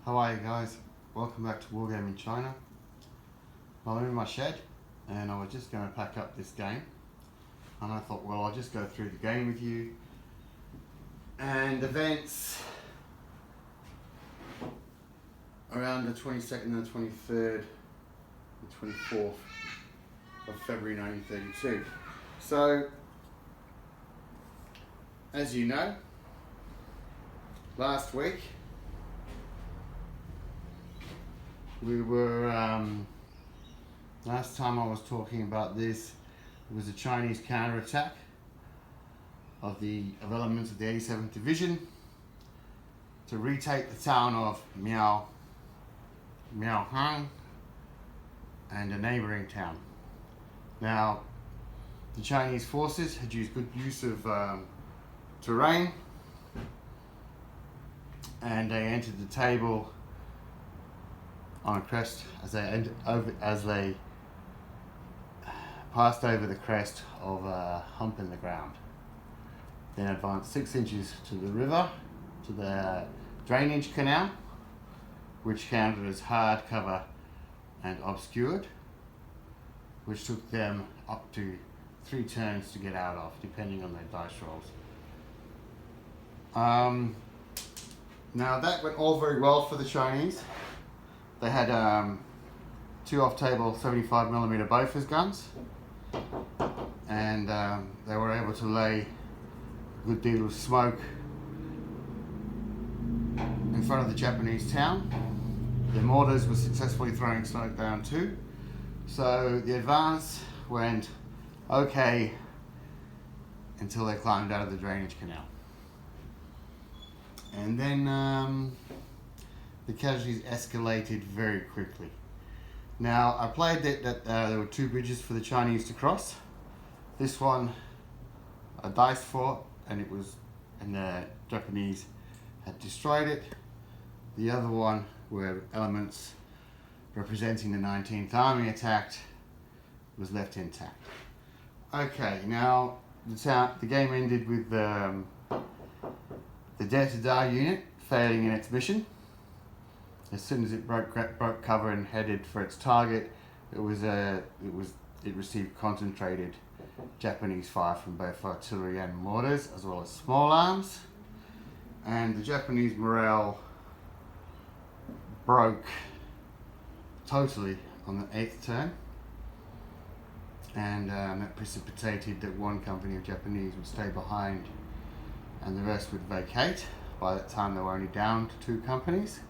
How are you guys? Welcome back to Wargaming China. Well, I'm in my shed and I was just going to pack up this game, and I thought, well, I'll just go through the game with you and events around the 22nd and the 23rd and 24th of February 1932. So, as you know, last week last time I was talking about this, it was a Chinese counterattack of elements of the 87th Division to retake the town of Miaohang and a neighbouring town. Now, the Chinese forces had used good use of terrain, and they entered the table on a crest as they passed over the crest of a hump in the ground. Then advanced 6 inches to the river, to the drainage canal, which counted as hard cover and obscured, which took them up to 3 turns to get out of, depending on their dice rolls. Now that went all very well for the Chinese. They had 2 off-table 75mm Bofors guns, and they were able to lay a good deal of smoke in front of the Japanese town. Their mortars were successfully throwing smoke down too, so the advance went okay until they climbed out of the drainage canal. And then the casualties escalated very quickly. Now, I played that there were 2 bridges for the Chinese to cross. This one I diced for, and the Japanese had destroyed it. The other one, where elements representing the 19th Army attacked, was left intact. Okay, now the game ended with the Dare to Die unit failing in its mission. As soon as it broke cover and headed for its target, it received concentrated Japanese fire from both artillery and mortars, as well as small arms, and the Japanese morale broke totally on the 8th turn, and that precipitated that one company of Japanese would stay behind and the rest would vacate. By that time they were only down to 2 companies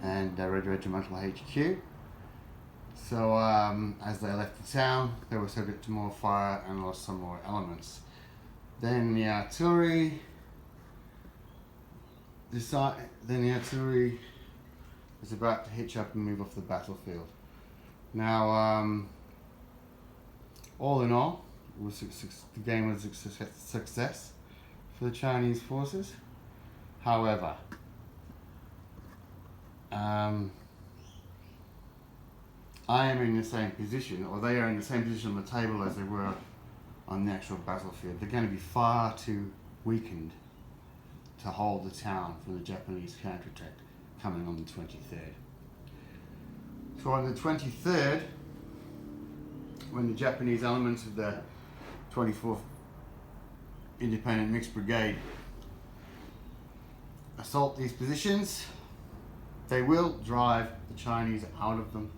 and Red Regimental HQ. So as they left the town, they were subject to more fire and lost some more elements. Then the artillery was about to hitch up and move off the battlefield. Now, all in all, the game was a success for the Chinese forces. However, I am in the same position, or they are in the same position on the table as they were on the actual battlefield. They're going to be far too weakened to hold the town for the Japanese counterattack coming on the 23rd. So on the 23rd, when the Japanese elements of the 24th Independent Mixed Brigade assault these positions, they will drive the Chinese out of them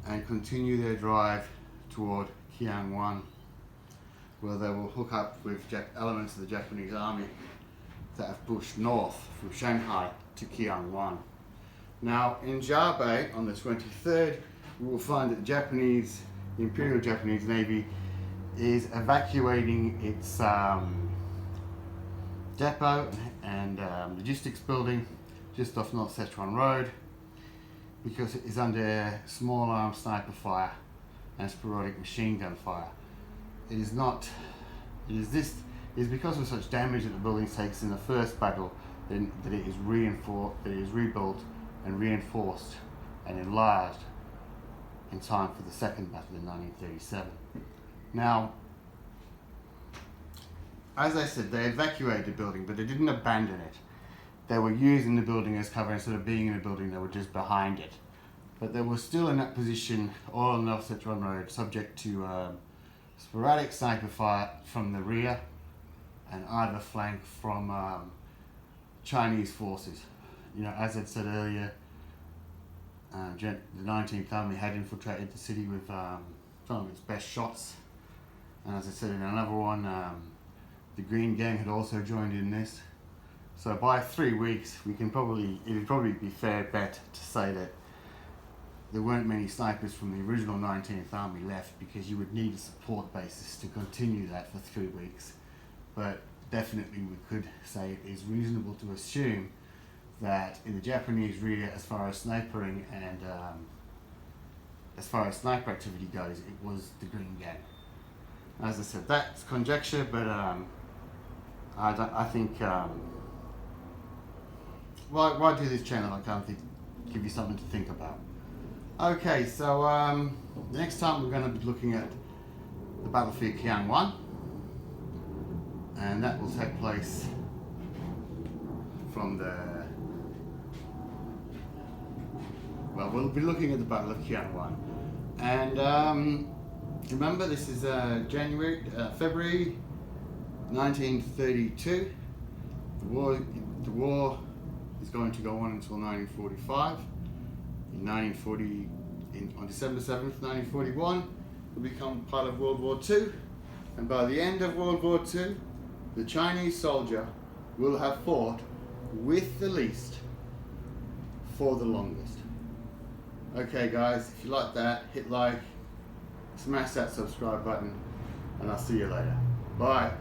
and continue their drive toward Qianwan, where they will hook up with elements of the Japanese army that have pushed north from Shanghai to Qianwan. Now, in Jiabei on the 23rd, we will find that the Imperial Japanese Navy is evacuating its depot and logistics building just off North Sichuan Road, because it is under small arms sniper fire and sporadic machine gun fire. It is because of such damage that the building takes in the first battle that it is rebuilt and reinforced and enlarged in time for the second battle in 1937. Now, as I said, they evacuated the building, but they didn't abandon it. they were using the building as cover. Instead of being in the building, they were just behind it. But they were still in that position all on the offset run road, subject to sporadic sniper fire from the rear and either flank from Chinese forces. You know, as I said earlier, the 19th Army had infiltrated the city with some of its best shots. And as I said in another one, the Green Gang had also joined in this. So by 3 weeks, it'd probably be fair bet to say that there weren't many snipers from the original 19th Army left, because you would need a support basis to continue that for 3 weeks. But definitely we could say it is reasonable to assume that in the Japanese rear, as far as snipering and as far as sniper activity goes, it was the Green Gang. As I said, that's conjecture, but I think why do this channel? I can't give you something to think about. Okay, so the next time we're going to be looking at the battlefield Kiang 1, and that will take place from we'll be looking at the Battle of Kiang 1. And remember, this is February 1932. The war is going to go on until 1945. On December 7th, 1941, will become part of World War II. And by the end of World War II, the Chinese soldier will have fought with the least for the longest. Okay guys, if you like that, hit like, smash that subscribe button, and I'll see you later. Bye.